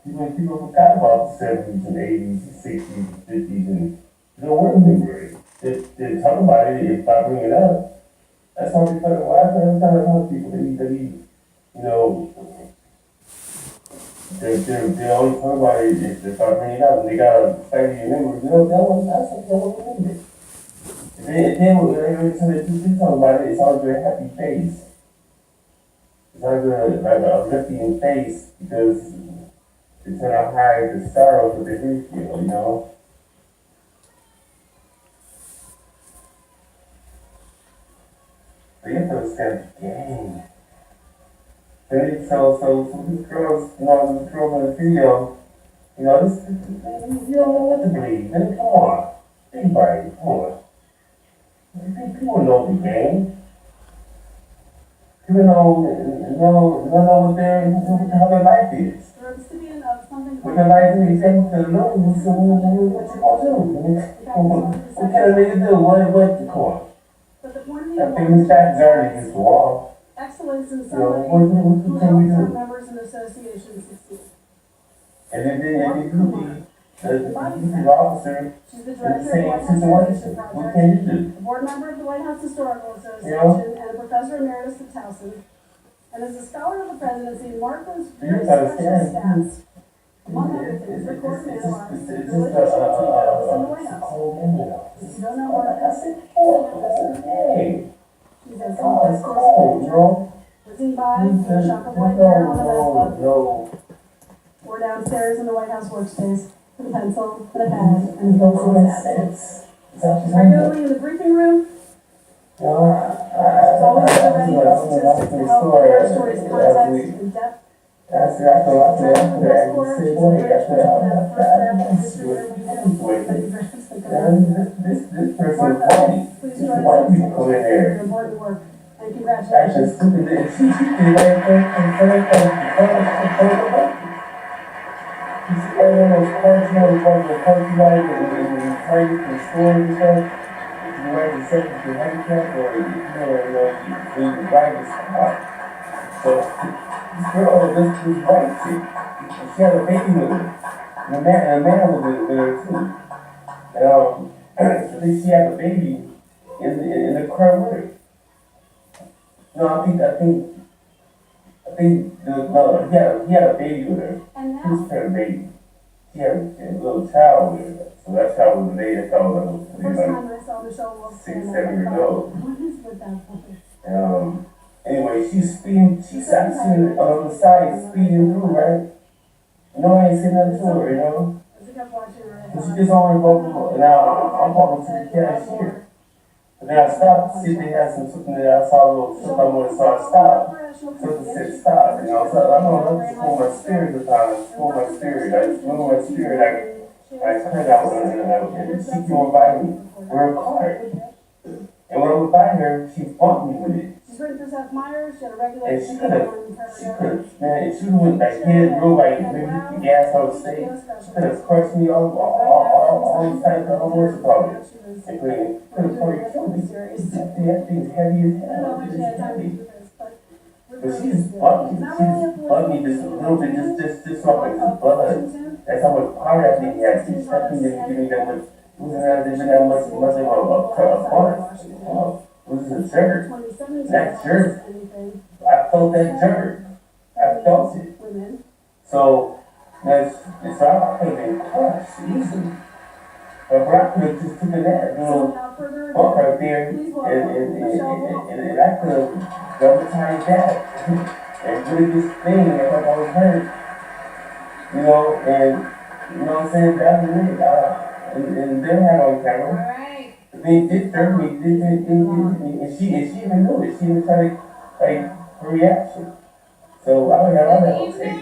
People forgot about the 70s and 80s, and 60s and 50s, and they don't want to remember it. They talk about it if I bring it up. That's how they talk about it. I'm trying to tell people you know, they always talk about it if I bring it up and they got a family members. That was not something they want to remember. Every time they talk about it, it's always a happy face. It's always like a uplifting face because it's gonna hide the sorrows that they really feel. So you have to understand the game. So these girls, these girls in the video, you don't know what to believe. Man, come on. Anybody, come on. People know the game. People know how their life is. What their life is, they have to know what you gonna do. What can a nigga do? What the core? That thing's that dirty against the wall. Excellence in somebody who helps our members and associations succeed. And then the officer She's the in the director of the same White House situation. Foundation What Project, can you do? a board member of the White House Historical Association, and a professor emeritus at Towson. And as a scholar of the presidency, Mark was very special stats. Among other things, recorded and analyzed the religious details in the White House. If you don't know Mark, she's as whizzing by, the shock of white hair on a vest, or downstairs in the White House workspace with a pencil and a pen and a pencil and a pen. Regularly in the briefing room, she's always ready with statistics to help clear our stories context and depth. That's right. This person is white. This is white people come in there. Important work. And congratulations. This white chick, she had a baby with her. And the man was with her too. So she had a baby in the car with her. No, he had a baby with her. He was her baby. She had a little child with her. So that child was made, that child was like 6, 7 years old. What is with that boy? Anyway, she's speeding, she's sitting on the side, speeding through, right? I ain't saying nothing to her, But she just only walking, now I'm walking to the cashier. But then I stopped to see if they had something that I saw a little something I wanted, so I stopped. Something said stop, So I don't know, just pull my spirit the time, pull my spirit, I turned out and she came by me with her card. And when I went by her, she bumped me with it. She's written for Seth Meyers, she had a regular. And she could have, man, if she went like head real like maybe the gas I would say, she could have crushed me all these types of what's it called? And could have probably killed me. That thing's heavy as hell. It's heavy. But she just bugged me. She just bugged me just a little bit, just off like some blood. That's how much power that thing had. She definitely didn't give me that much. It wasn't that much of a punch. It was a jerk. That jerk. I felt that jerk. I felt it. So I could have been crushed easily. But I could have just taken that little bump right there and I could have double timed that and really this thing I thought I was hurt. And you know what I'm saying? That was it. And they had on camera. They did hurt me, and she even knew it. She even tried her reaction. So I don't have all that on tape.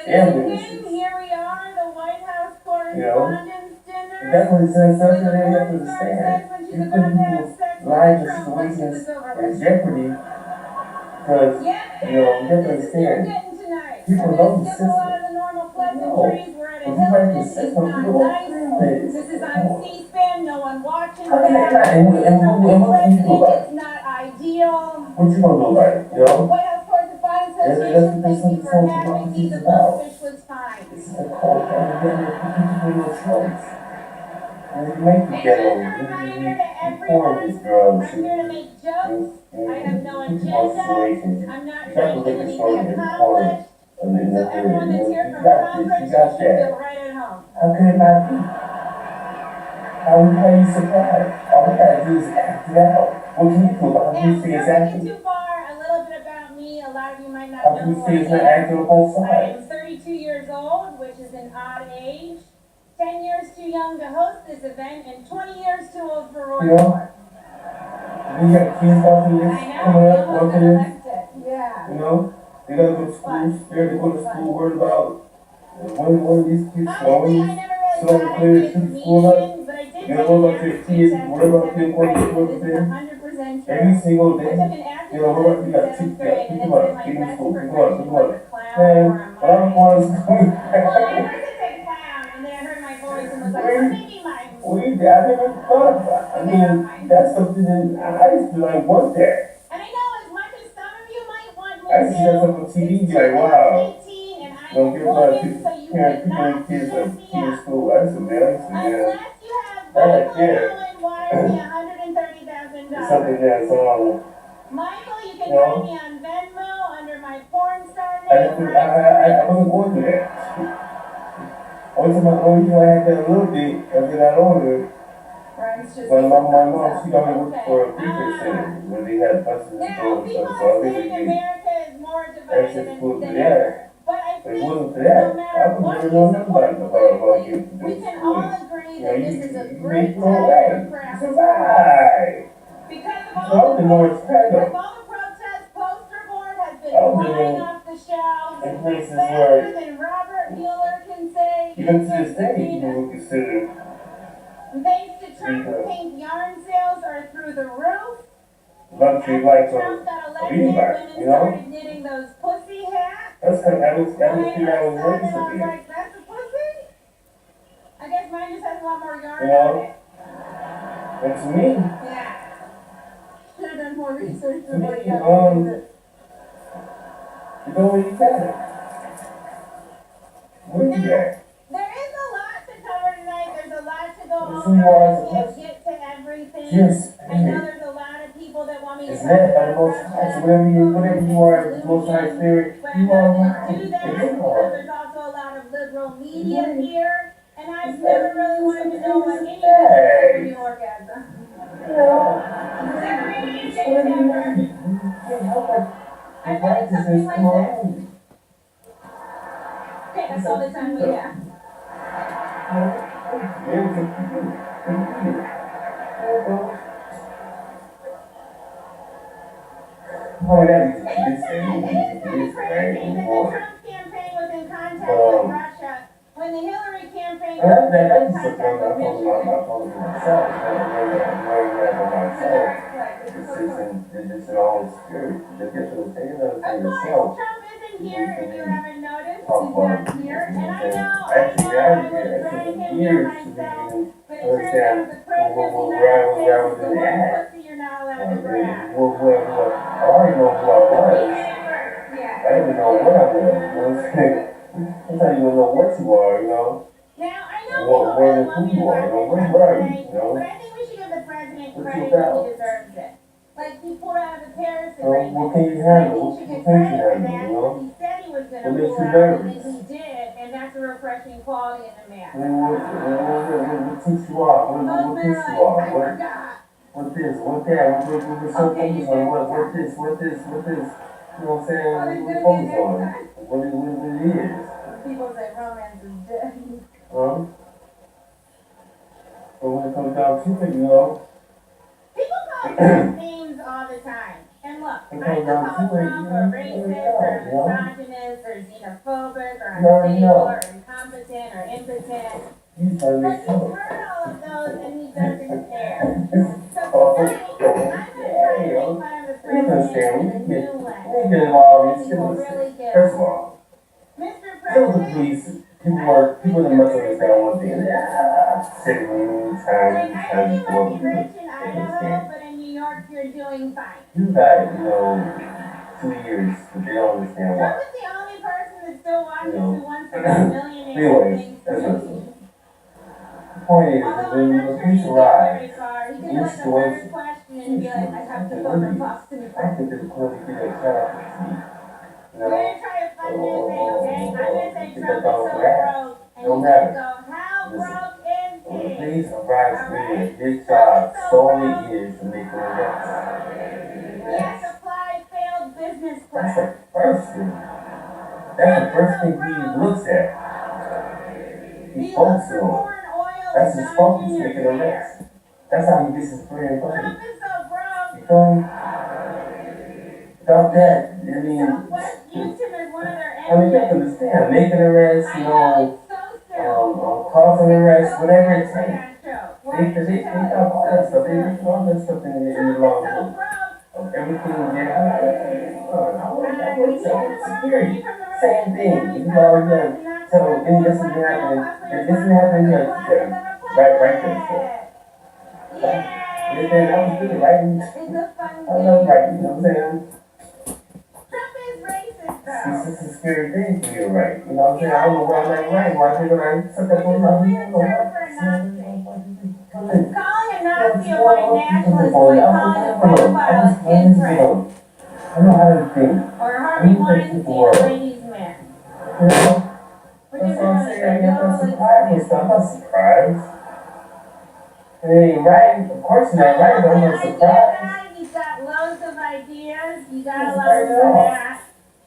Here we are, the White House Correspondents' Dinner. That's what it says. That's what they have to understand. You put people's lives and situations in jeopardy because, you have to understand. People know the system. This is on C-SPAN, no one watching How can that. and what can you do about it? It's not ideal. What you gonna do about it, White House correspondents Association, thank you for having me. The goldfish was fine. This is a call for everybody to give you a choice. And you make the And ghetto, just a reminder to form these everyone, drugs. I'm here to make jokes. I have no agenda. I'm not You got trying the to get liquor store anything in the corner. accomplished. And then So everyone that's here you from got this, Congress, you you got should that. feel right at home. How can it not be? How are you surprised? All we gotta do is act it out. What can you do about Now, it? You see before we exactly. get too far, a little bit about me. A lot of you might not How know can you who say it's not I am. acting on both I sides? am 32 years old, which is an odd age. 10 years too young to host this event, and 20 years too old for Roy Moore. We got kids watching this, I know, coming we up, almost watching got this. elected. Yeah. You know, they gotta go to school, scared to go to school, worried about one of these kids Honestly, I going, never really so thought I'd clear be a to school up. comedian, but I did You take know, an what about your aptitude kids, test what in about your 7th grade, what and this is 100% true. every single I day. took an You aptitude know, what test about in you got 7th two, grade, and pick it's them up, been my give them best school, pick them profession up, pick them up. was a clown Man, or a when I was mime. going to school, Well, at first I said clown, and then I heard my voice and was like, well, maybe mime. I never thought about it. I mean, that's something that I used to like want that. And I know as much as some of you might want me I see that stuff on to, TV, it's be like, wow. 2018 and I'm Don't a give a fuck. woman, so you Parents cannot picking kids shut up me to up. school. I used to be, Unless you have That right Michael there. Allen wiring me It's something $130,000. that's Michael, you can You know? find me on Venmo under my porn star I name. wasn't going to that. Only time I had that a little bit as I got older. Brian's just But my mom, she got me Okay. work for a daycare center where they had buses and Now, stuff. people So I are was saying able to America is more get divided access than, to than that. ever. But I But it think wasn't for no that. matter I would what never you know support nothing about politically, getting to we this can school. all agree You that know, this you is a make great no time way. for craft Survive. because of So I was in North with Chicago. all the protests, poster board has been I was flying living off the shelves in places faster where than Robert Mueller can say. even to this day people would consider Thanks to Trump, pink yarn sales are through the roof. luxury After life Trump got of elected, anybody, women you know? started knitting those pussy hats. That's kind of, I was And I thinking I was saw raised them, I was again. like, that's a pussy? I guess mine just has a lot more yarn You know? on it. And to me, Yeah. Should have done more research to before you me, got to use it. you don't really care. Where you at? There is a lot to cover tonight. There's a lot to go It's over. who you are as a I can't person. get to everything. Yes. I know there's a lot of people that want me to It's talk led by the about Most High. Russia. So whatever you are, the Most High Spirit, But you I'm are not right. going to do that And because you are. there's also a lot of liberal media Right. here, and I've It's never like- really wanted to know what it's any like- of New York has. You know, Whatever it is, it's whatever you December. want. You can't help it. I The thought it took me righteousness like come this. around. Okay, that's all the time we have. Oh, that is It is kind of crazy that the Trump campaign was in contact with Russia when the Hillary campaign was in that's contact something with I'm talking Michigan. about myself. It's in all spirit. Just get to the thing Of course, Trump isn't here if you haven't noticed. He's not here. And I was dragging him here myself. But it turns out the president of the United States is the one pussy you're not allowed to grab. I already know who I was. Yeah. I didn't know what I was. You know what I'm saying? Sometimes you don't know what you are, you know? Now, I know What people really want me to you are, talk you know? What about are you, today, you know? but I think we should give the president What credit you when about? he deserves it. Like, he pulled out of the Paris So agreement. what can you I handle? think What he should can get you credit for handle, that you know? because he said he was going to What makes pull you out, and nervous? then he did, and that's a refreshing quality in a man. What takes you off? What Most men takes are you like, off? I forgot. What this? What that? We're so Okay, focused you on said what this? You know what I'm saying? Oh, there's We're gonna be a focused on next time. what it is. People say romance is dead. But when it comes down to it, you know, People call Trump names all the time. And look, I can call Trump a racist or a misogynist or xenophobic or unstable or incompetent or impotent. he's trying to But make he's fun. heard all of those and he doesn't care. So Oh, tonight, I'm going to try to make fun of the You understand? president in a new way. We get it all these People things. really get First it. of all, Mr. deal with the President, police. People that must understand one thing. Sitting time, like, I know you might be rich in Idaho, but in New York you're doing fine. You got, you know, 2 years, but they don't understand Trump why. is the only person that still watches You know. who wants to be a millionaire. Anyways, that's not the point is, Although when I'm the not sure police he'd get arrive, very far. He could in be a like a third situation, question and be like, I have to go to Boston. I think that the police get a cut off the seat. You We're know? gonna try a fun new thing, okay? I'm gonna say Get Trump that is dog so grass. broke, and Don't you matter. guys go, how broke is When the he? police arrive, Alright? his job solely is to make an arrest. He has to fly failed business That's class. the first thing. That's the first thing he looks at. He He looks focuses for on. foreign oil That's and his focus, non-junior making care. arrests. That's how he gets his bread and butter. Trump is so broke. You feel me? Without that, I mean, Southwest used him as one of their you have to engines. understand, making arrests, I you know, know, it's so silly. causing arrests, whatever it For takes. that show. Why They did you got tell all it? that stuff. They written all that stuff in the Trump law is so book broke. of everything. Yeah, I work security. Same thing. You know, you gotta tell them, and this isn't happening. If this isn't happening, you gotta right there. Yay! That was good, right? It's a fun I love game. writing, you know what I'm saying? Trump is racist, It's though. just a scary thing for you, right? You know what I'm saying? I don't know why I'm not right. Why people like suck up on my Weird term for a Nazi. Calling a Nazi a white nationalist is like calling a pedophile a kid friend. I know how to think. Or Harvey Weinstein a ladies' man. You know? Which That's is what I'm really saying. I'm not totally surprised with stuff. I'm not surprised. It ain't right. Of course you're not right, but I'm not surprised. He's got loads of ideas. You gotta That's love him for right. that.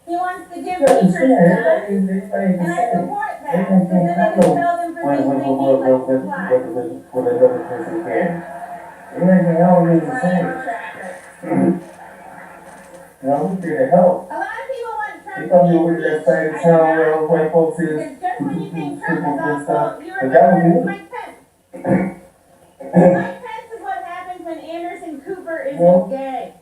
He wants to give You teachers understand? guns, Everybody and I can support that. Everything Because then they can can tell them for things they need like supplies. what another person can. Everything else is the same. You know, we're here to help. A lot of people want Trump They to come be over to that side of impeached. town where all the white folks is. Because just when you think Trump is People and awful, stuff. you But that was remember me. Mike Pence. Mike Pence is what happens when Anderson Cooper isn't No. gay.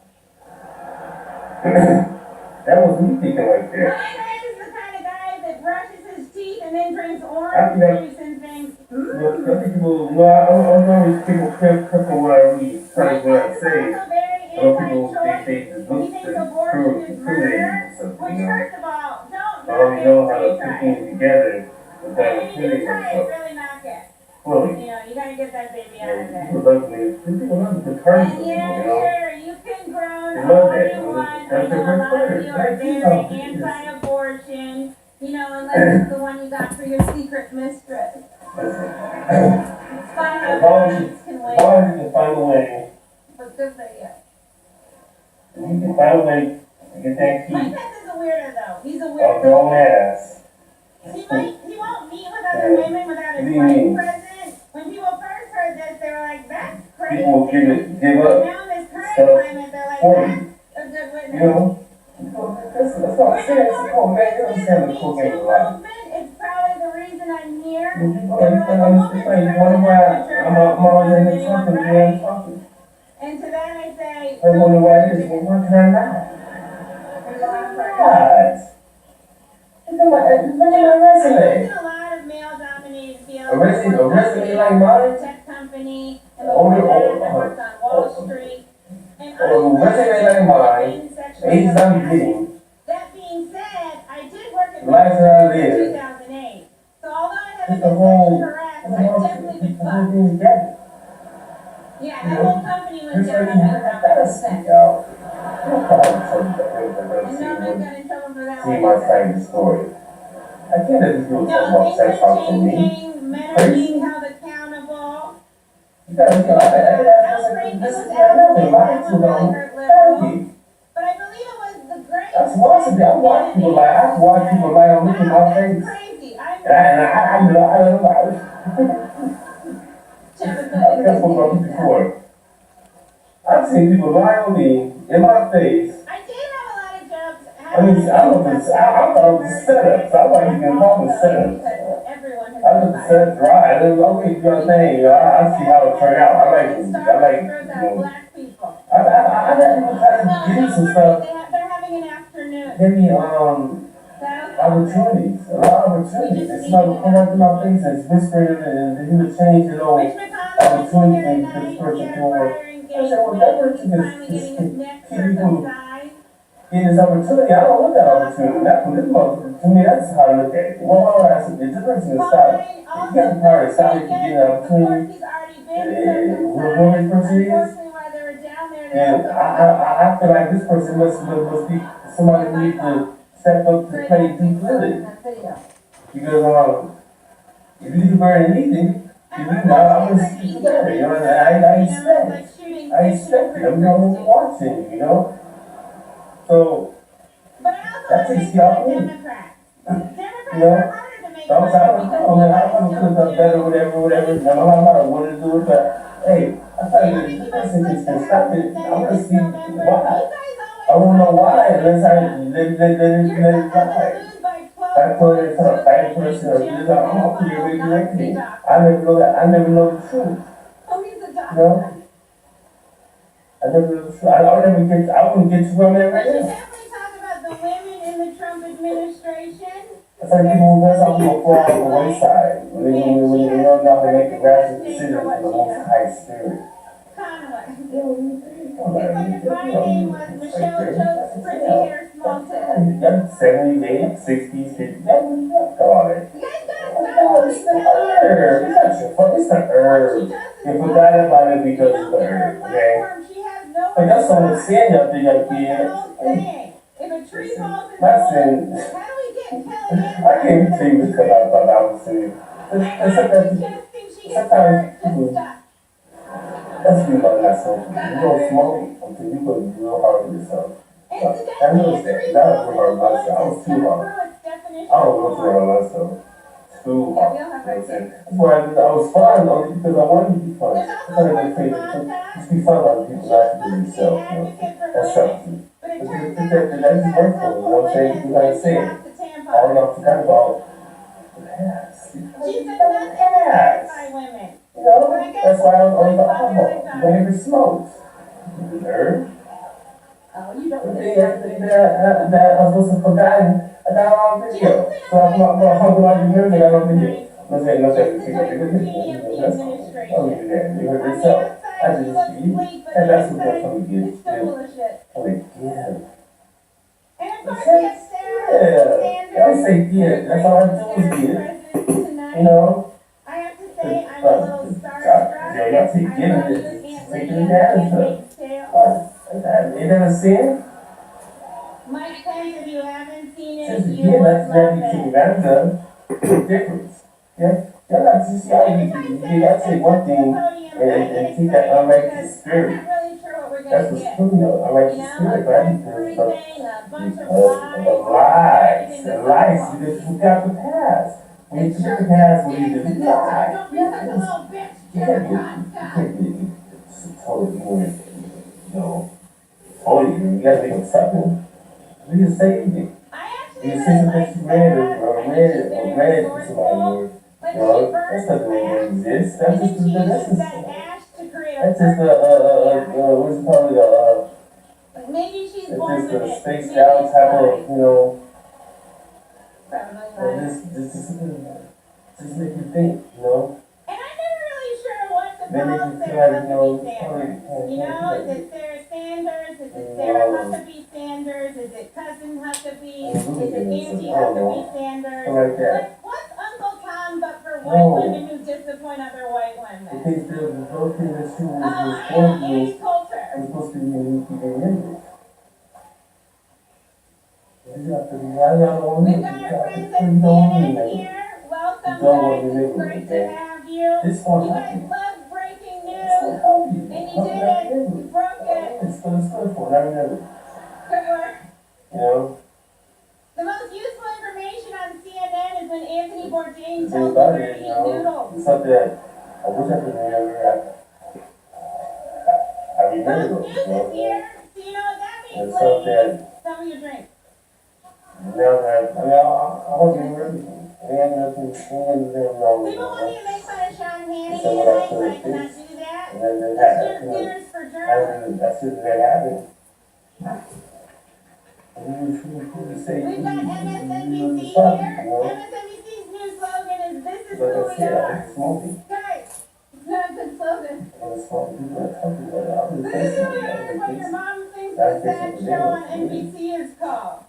That was me thinking like Mike that. Pence is the kind of guy that brushes his teeth and then drinks I orange think that- juice and thinks, Look, I think people, no, I don't know if people cripple what I read, Mike what I Pence is say. also very I know people, anti-choice. they just He look thinks to abortion is prove murder. or something, Which, you know. first of all, don't I don't knock know it how till to you put try things it. together And without when you killing try it, yourself. really knock it. Fully. You know, you gotta get that baby out of there. People love me. People love the curse And people, yeah, you know. sure, you can groan They love all that. you want. I That's know their a lot of preferred. you are That's very Jesus. anti-abortion. You know, unless it's the one you got for your secret mistress. It's fun how violence can win. As long as you can find a way, But good for you. you can find a way to get that key Mike Pence is a weirdo, though. He's a off your weirdo. own ass. He won't meet with other women without his wife present. When people first heard this, they were like, that's crazy. People will give up. Now in this current stuff climate, they're like, for that's you. a good witness. You know? That's what I'm saying. Oh, man, you understand the cool game of life. It's probably the reason I'm here. You wonder why I'm always in here talking to you and talking. And to that I say, I wonder why it is. Well, why can I not? there's a lot of God. Look at my I resume. worked in a lot of male-dominated fields. A resume like mine? Tech company, and Oh, I worked on Wall Street. And Oh, resume like mine. Age I'm getting. That being said, I did work at Life that I in live. 2008. So although I haven't It's a been whole, sexually harassed, I've definitely been the whole fucked. thing together. Yeah, that whole company went This down lady on had that that sex. speak out. You'll probably tell you that And no, I'm not got in trouble for that see one my either. side of the story. I can't let these people talk No, about things sex are talk to me. changing. Men are being held accountable. You gotta, you know, Outrage this was is what I outrage. never That lied to one really them. hurt Thank liberals. you. But I believe it was the great. That's watching me. I watch people lie. I watch people lie and look in my Wow, face. that's crazy. I know. That's what I'm looking for. I've seen people lie on me in my face. I did have a lot of jokes. I mean, I thought it was setup, so I thought you can call it setup. Everyone has I let the set dry. And then, okay, you know what I'm saying? You know, I see how it turned out. I like, you know, black people. I let people try to give me some stuff. They're having an afternoon. Give me, opportunities. A lot of opportunities. It's not come up in my face and it's whispering and he would change, you know, Rich McConnell is here tonight. He had a prior engagement. I said, well, that works. He's finally getting his neck circumcised. getting this opportunity. I don't want that opportunity. Not from this motherfucker. To me, that's how I look at it. Well, why would I say this person is stop? You got the power to stop if you get an opportunity. Whoever this person is, and I feel like this person must be somebody who needs to step up to play deep really. Because if you do better than anything, I'm gonna see you better. You know, I expect it. I'm going to watch it. You know, so that takes y'all in. You know. So I was like, I want to cook up better, whatever. And I'm not want to do it, but hey, I thought this person can stop it. I want to see why. I don't know why unless I let it ride. I told her to a fight person or this, I'm gonna put your way directly. I never know the truth. You know? I never know the truth. I wouldn't get to where I'm at right now. Definitely talk about the women in the Trump administration. It's like people who mess up will fall on the wayside. When you know not to make the rational decisions for the most high spirit. Conway. It's like if my name was Michelle Choke's pretty hair small tip. Yep, 70s, 80s, 60s, 50s. Come on, man. You guys gotta stop It's the herb. It's the herb. You forgot about it because it's the herb, okay? She has no. But that's what I'm saying up there, young kid. If a tree falls in the That's woods, it. how do we get Kellyanne? I can't even tell you because I thought I was saying. Sometimes people, that's you about myself. You don't smoke until you put real hard on yourself. I noticed that. I was real hard on myself. I was too hard. I was real hard on myself. Too hard. You know what I'm saying? That's why I was fun only because I wanted to be fun. That's why I didn't say that. Just be fun about people, not to be yourself. You know? That's something. That just works for me. You know what I'm saying? You know what I'm saying? All y'all forgot about the past. She said that's by women. You know, that's why I was the alcohol. You don't even smoke. You nerd. Oh, you don't. That I was supposed to forgotten. I got it on video. So I'm gonna remember that on video. No say. Don't do that. You heard yourself. I just see you. And that's what that's gonna get. Oh, again. And of course, yes, Yeah. I say get. That's all I do is get. You know? I have to say, I'm a little starstruck. Yeah, y'all say get it. Taking advantage of. Ain't that a sin? Mike Pence, if you haven't seen it, Just you get would that's love not taking it. advantage of. Difference. Yeah? Y'all not just y'all take one thing and take that unrighteous spirit. I'm not really sure what we're That's gonna what's get. putting the You unrighteous know, spirit, it's right? everything, a bunch of Lies. The lies. lies. You just forgot the past. When you forget the past, what do you do? You lie. Don't be such a little bitch, You Jerry can't Hotspot. be totally ignorant. You know, totally ignorant. You gotta make them something. You just say anything. I actually You really say like something Sarah. or I think she's read very to somebody. Like You know, she that's burns not the way fat, it exists. and That's then just she that's uses just that ash to create a that's just what's it called like maybe she's it's born just with a it. spaced Maybe out it's type fine. of, you know, Probably not. just make you think, you know. And I'm never really sure what to They make call you feel Sarah like, you know, Huckabee Sanders. You know, is it Sarah Sanders? Is it No. Sarah Huckabee Sanders? Is it Cousin Huckabee? Is it Auntie I don't know. Huckabee Sanders? Something like that. What's Uncle Tom but for white No. women who disappoint other white women? Because the whole thing that she was I going am Annie through Coulter. was supposed to be unique to the image. You have to be, I don't want to We've got our friends at CNN here. Welcome, guys. It's great to have you. It's for You guys happy. love breaking It's news. for happy. And you did it. You broke it. It's for I remember. Good work. You know? The most useful information on CNN is when Anthony Bourdain The tells thing you about where it, to you eat know, noodles. it's something that I wish I could remember. I remember Fox those, News you know? is here, so you know what that means, It's something that ladies. Tell me your drink. now that, I mean, I want to remember everything. And nothing, wrong. People want me to make fun of Sean Hannity So what I tonight, but I said cannot is- do that. And then This that, year's you know, Dinners for Journalists. that's just that happened. And you say, We've got MSNBC you know? here. MSNBC's new slogan is "This is But who that's we it, are." I'm smoking. Guys, it's not a good slogan. And it's smoking people are talking about it. I'm This just is who we facing are. it. Is what your mom thinks Boys was that show on NBC is called?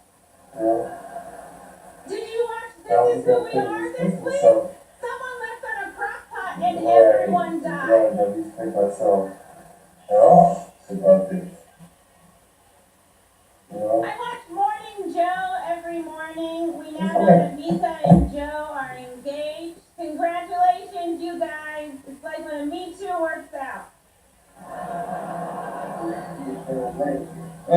Did you watch This Is Who We Are this week? Someone left on a crock pot and everyone died. I don't respect myself at all about this. You know? I watch Morning Joe every morning. We now know that Misa and Joe are engaged. Congratulations, you guys. It's like when a Me Too works out. We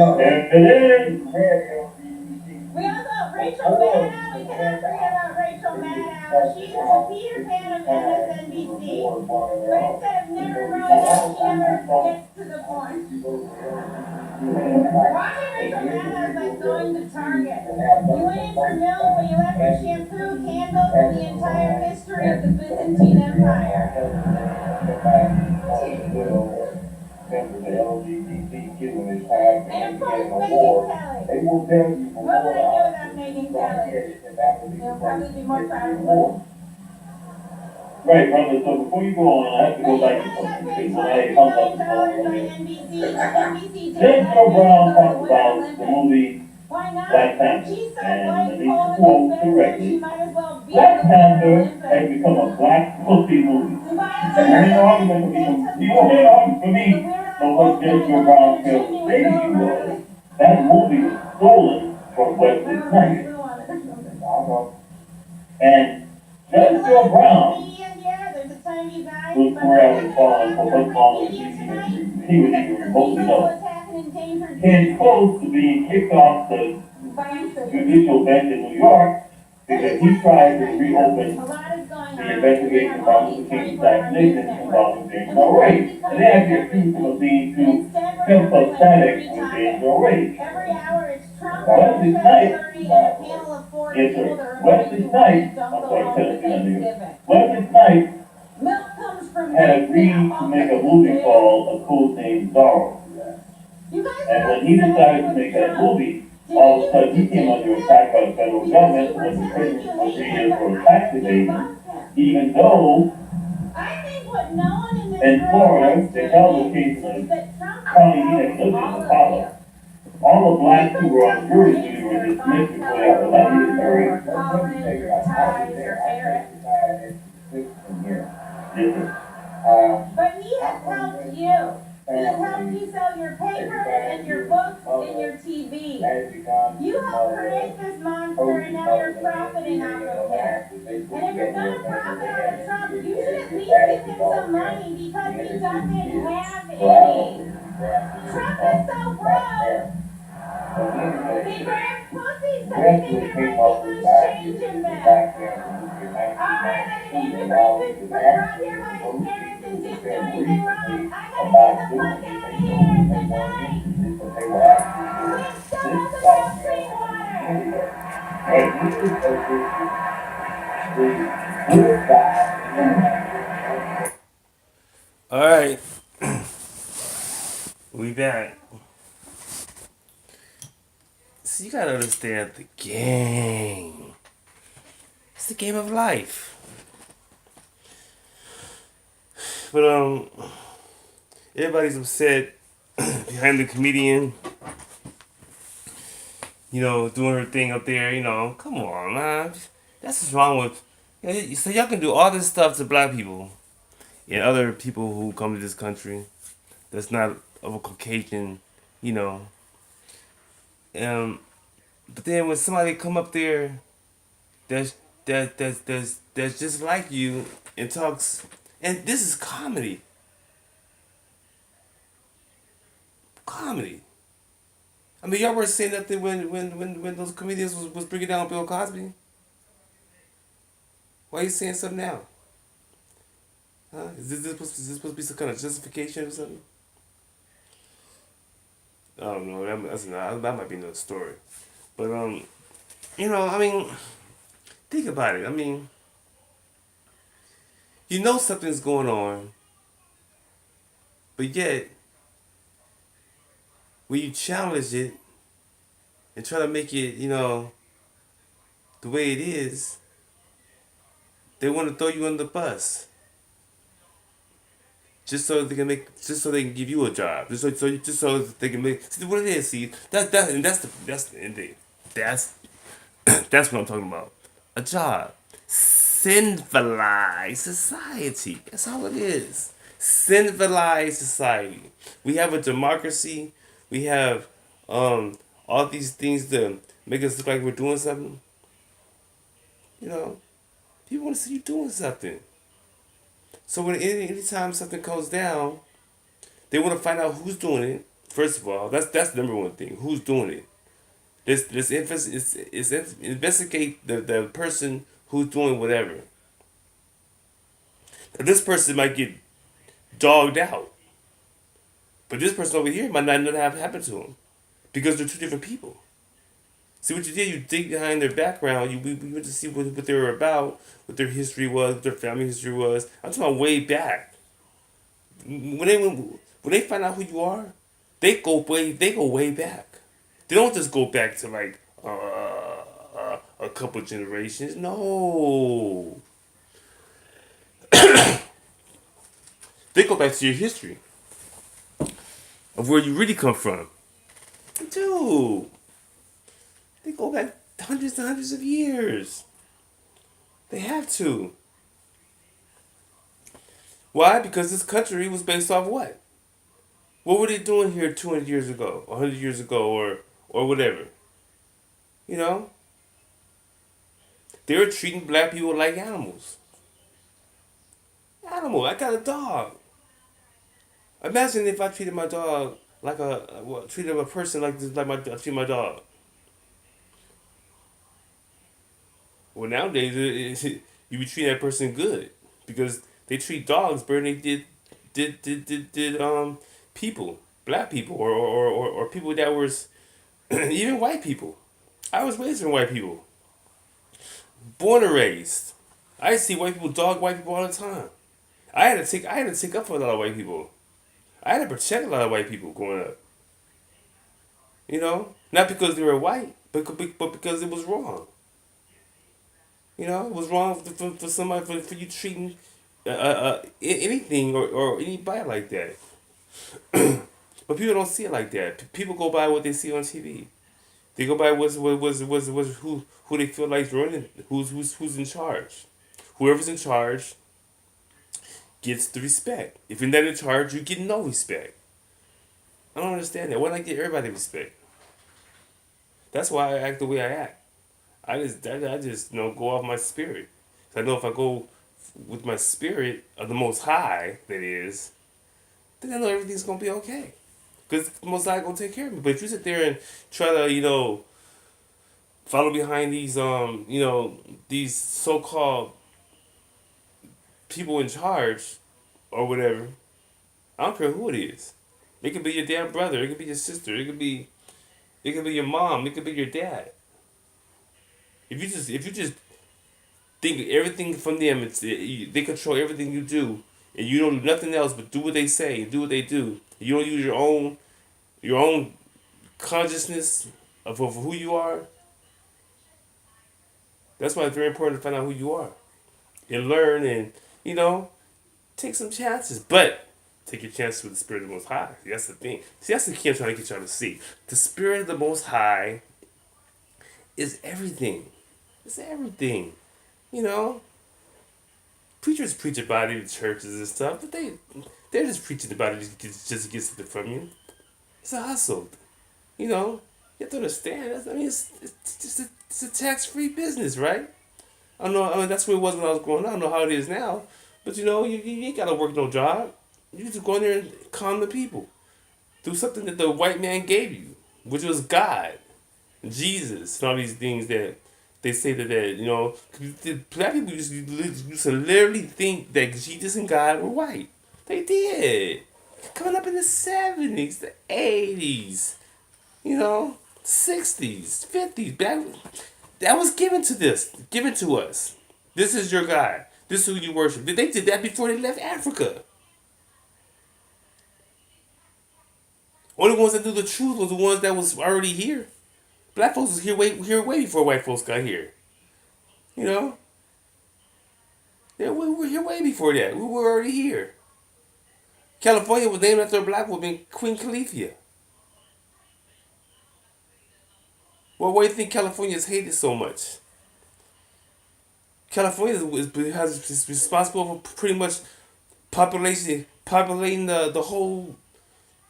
also have Rachel Maddow. We cannot forget about Rachel Maddow. She's the Peter Pan of MSNBC. But instead of never growing up, she never gets to the point. Watching Rachel Maddow is like going to Target. You went in for milk, but you left for shampoo, candles, and the entire history of the Byzantine Empire. And of course, Megyn Kelly. What would I do without Megyn Kelly? You'll probably be more proud of me. Right, brother, so before you go on, I have to go back to something, because when I come up with Joe Brown talked about the movie Black Panther, and let me quote correctly, Black Panther has become a black pussy movie. And the argument for me, you won't hear an argument for me, but what Joe Brown failed to say to you was, that movie was stolen from Wesley Snipes. And Judge Joe Brown was forever falling for what long he was even remotely know. Came close to being kicked off the judicial bench in New York because he tried to reopen the investigation about the King's assassination involving James Earl Ray. And they actually accused him of being too sympathetic with James Earl Ray. Wesley Snipes, yes sir, Wesley Snipes, I'm sorry, Wesley Snipes had agreed to make a movie called A Cool Named Zorro. And when he decided to make that movie, all of a sudden he came under attack by the federal government and was in prison for 3 years for tax evasion, even though in Florida they held the case in the county he had lived in, Apollo. All the blacks who were on jury duty were dismissed before they were elected to jury. But he has helped you. He has helped you sell your papers and your books and your TV. You helped create this monster and now you're profiting off of him. And if you're gonna profit off of Trump, you should at least give him some money because he doesn't have any. Trump is so broke. He grabs pussies so he can get ridiculous change in them. Alright, and if anybody was brought here by his parents and didn't do anything wrong, I gotta get the fuck out of here tonight. Let's talk about clean water. All right, we back. So you gotta understand the game. It's the game of life. But everybody's upset behind the comedian. You know, doing her thing up there. You know, come on, man. That's what's wrong with. You know, so y'all can do all this stuff to black people and other people who come to this country that's not of a Caucasian, you know. But then when somebody come up there that's just like you and talks, and this is comedy. Comedy. I mean, y'all weren't saying nothing when those comedians was bringing down Bill Cosby. Why are you saying something now? Huh? Is this supposed to be some kind of justification or something? I don't know. That might be another story. But you know, I mean, think about it. I mean, you know something's going on, but yet when you challenge it and try to make it, you know, the way it is, they want to throw you under the bus. just so they can give you a job, just so they can make. See what it is. See that's that's what I'm talking about. A job, civilized society. That's all it is. Civilized society. We have a democracy. We have all these things to make us look like we're doing something. You know, people want to see you doing something. So when anytime something goes down, they want to find out who's doing it. First of all, that's the number one thing. Who's doing it? Let's investigate the person who's doing whatever. Now, this person might get dogged out, but this person over here might not have happened to him because they're two different people. See what you did? You dig behind their background. We went to see what they were about, what their history was, what their family history was. I'm talking about way back. When they find out who you are, they go way back. They don't just go back to like a couple generations. No, they go back to your history of where you really come from. Dude, they go back hundreds and hundreds of years. They have to. Why? Because this country was based off what? What were they doing here 200 years ago, 100 years ago, or whatever? You know, they were treating black people like animals. Animal. I got a dog. Imagine if I treated my dog like treated a person like this, like I treat my dog. Well, nowadays you be treating that person good because they treat dogs better than they did people, black people, or people that was even white people. I was raised in white people, born and raised. I see white people dog white people all the time. I had to take up for a lot of white people. I had to protect a lot of white people growing up. You know, not because they were white, but because it was wrong. You know, it was wrong for somebody for you treating anything or anybody like that. But people don't see it like that. People go by what they see on TV. They go by who they feel like running, who's in charge. Whoever's in charge gets the respect. If you're not in charge, you get no respect. I don't understand that. Why not give everybody respect? That's why I act the way I act. I just go off my spirit. I know if I go with my spirit of the Most High, that is, then I know everything's gonna be okay. Because the Most High gonna take care of me. But if you sit there and try to follow behind these so-called people in charge or whatever, I don't care who it is. It could be your damn brother. It could be your sister. It could be your mom. It could be your dad. If you just think everything from them, they control everything you do, and you don't do nothing else but do what they say, do what they do. You don't use your own consciousness of who you are. That's why it's very important to find out who you are and learn and take some chances, but take your chances with the Spirit of the Most High. That's the thing. See, that's the key I'm trying to get y'all to see. The Spirit of the Most High is everything. It's everything. Preachers preach about it in churches and stuff, but they're just preaching about it just to get something from you. It's a hustle. You have to understand. It's a tax-free business, right? I don't know. I mean, that's what it was when I was growing up. I don't know how it is now, but you ain't gotta work no job. You just go in there and calm the people through something that the white man gave you, which was God, Jesus, and all these things that they say that the black people used to literally think that Jesus and God were white. They did. Coming up in the 70s, the 80s, 60s, 50s, back. That was given to us. This is your God. This is who you worship. They did that before they left Africa. Only ones that knew the truth was the ones that was already here. Black folks was here way before white folks got here. Yeah, we were here way before that. We were already here. California was named after a black woman, Queen Califia. Well, why do you think California is hated so much? California is responsible for pretty much populating the whole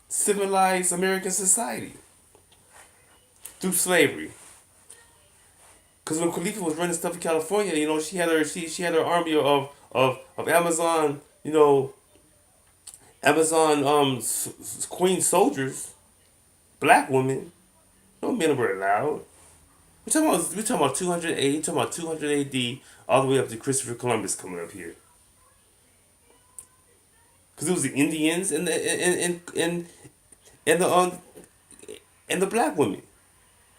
civilized American society through slavery. Because when Khalifa was running stuff in California, she had her army of Amazon, Amazon queen soldiers, black women. No men were allowed. We talking about 200 AD, talking about 200 AD, all the way up to Christopher Columbus coming up here. Because it was the Indians and the and the black women.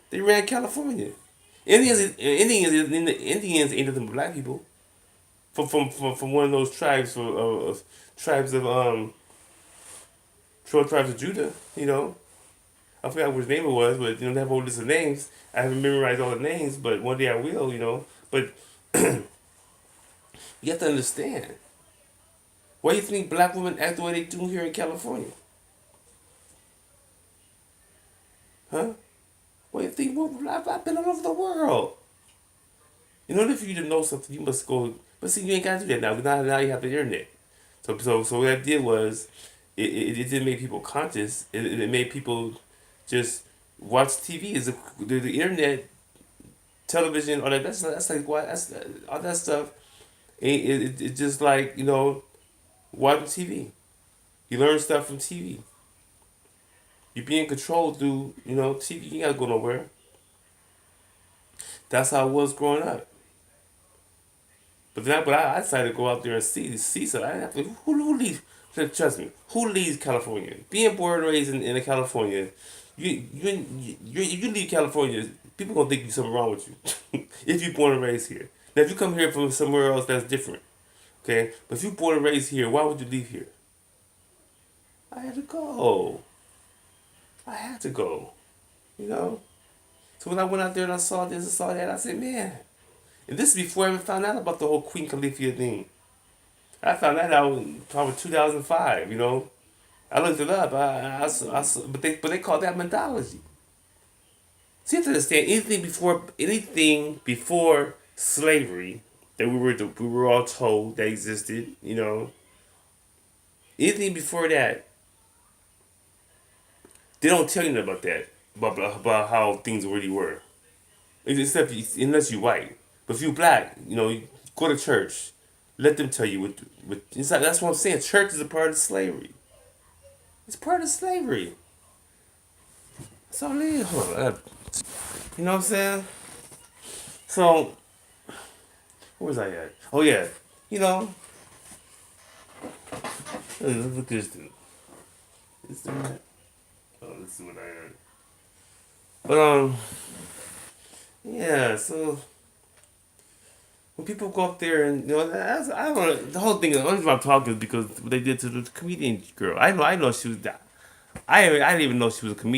They ran California. Indians ain't nothing but black people. From one of those tribes of tribes of 12 tribes of Judah. I forgot which name it was, but they have a whole list of names. I haven't memorized all the names, but one day I will. But you have to understand. Why do you think black women act the way they do here in California? Huh? Why do you think? Well, I've been all over the world. In order for you to know something, you must go. But see, you ain't got to do that now. Now you have the internet. So what that did was, it didn't make people conscious. It made people just watch TV. The internet, television, all that. That's like what all that stuff. It's just like watching TV. You learn stuff from TV. You're being controlled through TV. You ain't gotta go nowhere. That's how it was growing up. But I decided to go out there and see something. I have to, who leaves? Trust me, who leaves California? Being born and raised in California, you leave California, people gonna think you something wrong with you. If you're born and raised here. Now, if you come here from somewhere else, that's different. Okay, but if you're born and raised here, why would you leave here? I had to go. I had to go. So when I went out there and I saw this and saw that, I said, man. And this is before I even found out about the whole Queen Califia thing. I found that out in probably 2005. I looked it up. But they call that mythology. So you have to understand anything before slavery that we were all told that existed. Anything before that, they don't tell you nothing about that about how things really were. Except unless you're white. But if you're black, you go to church. Let them tell you that's what I'm saying. Church is a part of slavery. It's part of slavery. So hold on. You know what I'm saying? So where was I at? Oh yeah. Look at this dude. This dude. Oh, this is what I had. But yeah, so when people go up there and I don't know, the whole thing. The only reason I'm talking is because what they did to the comedian girl. I know she was. I didn't even know she was a comedian.